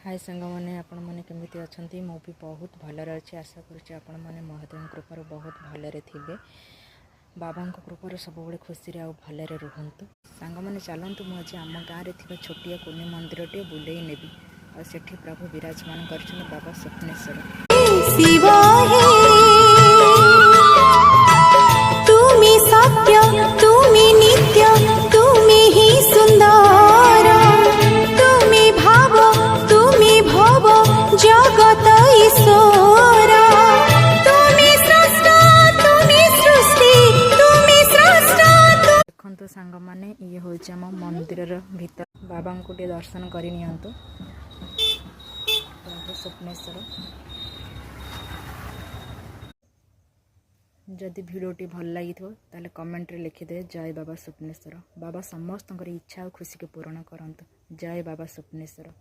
हाय सांग मैंने आपण मैंने केमिति अच्छी मु भी बहुत भलरे अच्छी आशा करुँच आपण मैंने महादेव कृपार बहुत भलरे थे बाबा कृपार सब खुशी आउ भलरे रुहतु सांग मैंने चलतु मुझे आम गाँव में छोटिया कुनी मंदिर टे बुले नेबी आठ प्रभु विराजमान कर बाबा स्वप्नेश्वर देखो सांग मैंने ये हूँ आम मंदिर भीतर बाबा को दर्शन करनी प्रभु स्वप्नेश्वर जदि भिडियोटी भल लगी ताले कमेंट रे लिखिदे जय बाबा स्वप्नेश्वर बाबा समस्त इच्छा और खुशी के पूरण करंतु जय बाबा स्वप्नेश्वर।